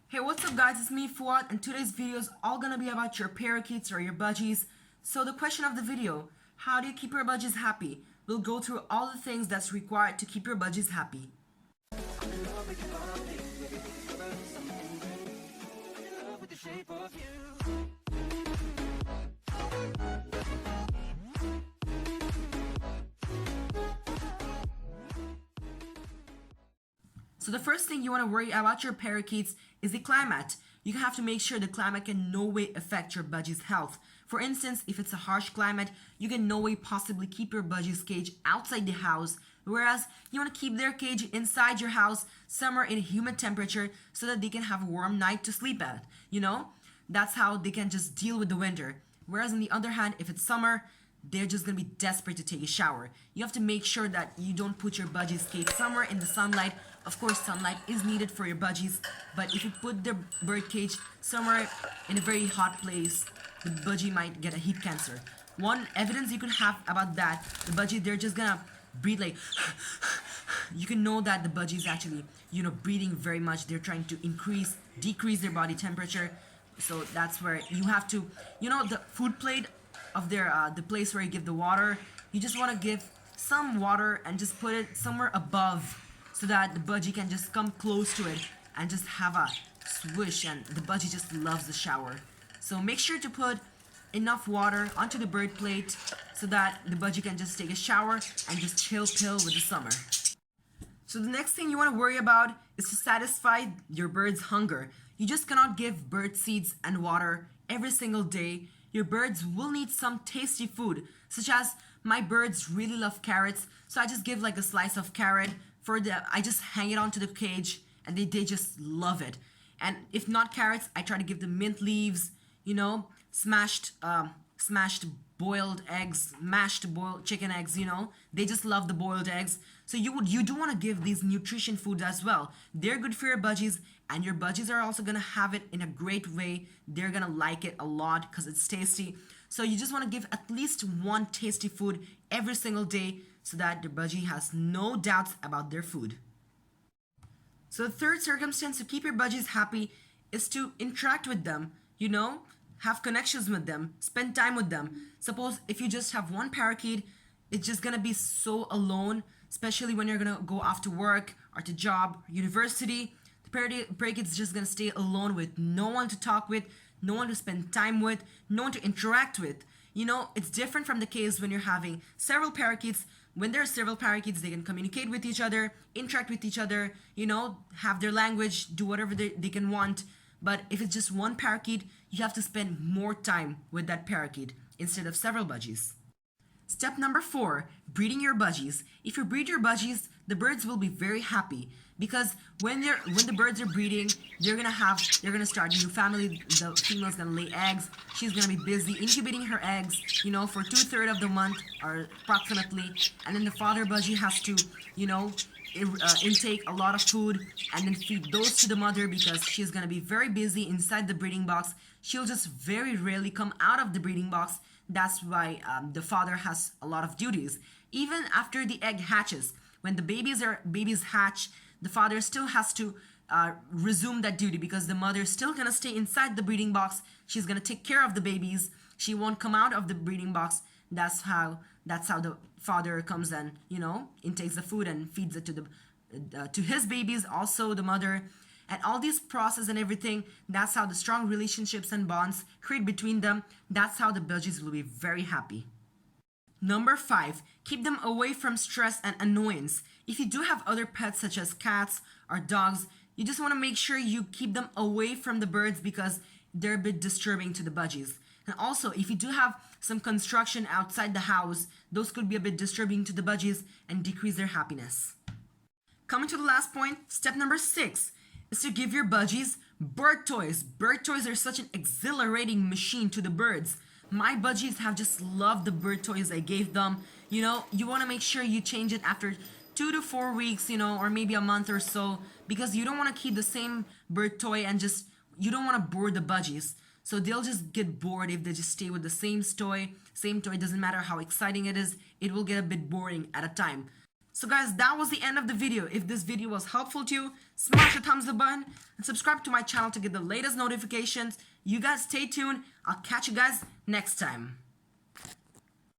Hey, what's up guys, it's me Fuad, and today's video is all gonna be about your parakeets or your budgies. So the question of the video, how do you keep your budgies happy? We'll go through all the things that's required to keep your budgies happy. So the first thing you want to worry about your parakeets is the climate. You have to make sure the climate can no way affect your budgie's health. For instance, if it's a harsh climate, you can no way possibly keep your budgie's cage outside the house, whereas you want to keep their cage inside your house somewhere in a humid temperature so that they can have a warm night to sleep at. That's how they can just deal with the winter. Whereas on the other hand, if it's summer, they're just gonna be desperate to take a shower. You have to make sure that you don't put your budgie's cage somewhere in the sunlight. Of course, sunlight is needed for your budgies, but if you put the bird cage somewhere in a very hot place, the budgie might get a heat cancer. One evidence you could have about that, the budgie, they're just gonna breathe like you can know that the budgie is actually, breathing very much. They're trying to decrease their body temperature. So that's where you have to, the food plate of their the place where you give the water, you just want to give some water and just put it somewhere above so that the budgie can just come close to it and just have a swish, and the budgie just loves the shower. So make sure to put enough water onto the bird plate so that the budgie can just take a shower and just chill pill with the summer. So the next thing you want to worry about is to satisfy your bird's hunger. You just cannot give bird seeds and water every single day. Your birds will need some tasty food, such as my birds really love carrots, so I just give like a slice of carrot I just hang it onto the cage, and they just love it. And if not carrots, I try to give them mint leaves, smashed boiled eggs, mashed boiled chicken eggs, they just love the boiled eggs. So you do want to give these nutrition foods as well. They're good for your budgies, and your budgies are also gonna have it in a great way. They're gonna like it a lot because it's tasty. So you just want to give at least one tasty food every single day so that the budgie has no doubts about their food. So the third circumstance to keep your budgies happy is to interact with them, have connections with them, spend time with them. Suppose if you just have one parakeet, it's just gonna be so alone, especially when you're gonna go off to work or to job, university. The parakeet's just gonna stay alone with no one to talk with, no one to spend time with, no one to interact with. It's different from the case when you're having several parakeets. When there are several parakeets, they can communicate with each other, interact with each other, have their language, do whatever they can want. But if it's just one parakeet, you have to spend more time with that parakeet instead of several budgies. Step number 4, breeding your budgies. If you breed your budgies, the birds will be very happy because when the birds are breeding, they're gonna start a new family. The female's gonna lay eggs. She's gonna be busy incubating her eggs, for 2/3 of the month or approximately, and then the father budgie has to, intake a lot of food and then feed those to the mother because she's gonna be very busy inside the breeding box. She'll just very rarely come out of the breeding box. That's why the father has a lot of duties. Even after the egg hatches, when the babies hatch, the father still has to resume that duty because the mother is still gonna stay inside the breeding box. She's gonna take care of the babies. She won't come out of the breeding box. That's how the father comes and intakes the food and feeds it to his babies, also the mother. And all these process and everything, that's how the strong relationships and bonds create between them. That's how the budgies will be very happy. Number 5, keep them away from stress and annoyance. If you do have other pets such as cats or dogs, you just want to make sure you keep them away from the birds because they're a bit disturbing to the budgies. And also, if you do have some construction outside the house, those could be a bit disturbing to the budgies and decrease their happiness. Coming to the last point, step number 6 is to give your budgies bird toys. Bird toys are such an exhilarating machine to the birds. My budgies have just loved the bird toys I gave them. You want to make sure you change it after 2 to 4 weeks, or maybe a month or so, because you don't want to keep the same bird toy and you don't want to bore the budgies. So they'll just get bored if they just stay with the same toy. Doesn't matter how exciting it is, it will get a bit boring at a time. So guys, that was the end of the video. If this video was helpful to you, smash the thumbs up button and subscribe to my channel to get the latest notifications. You guys stay tuned. I'll catch you guys next time.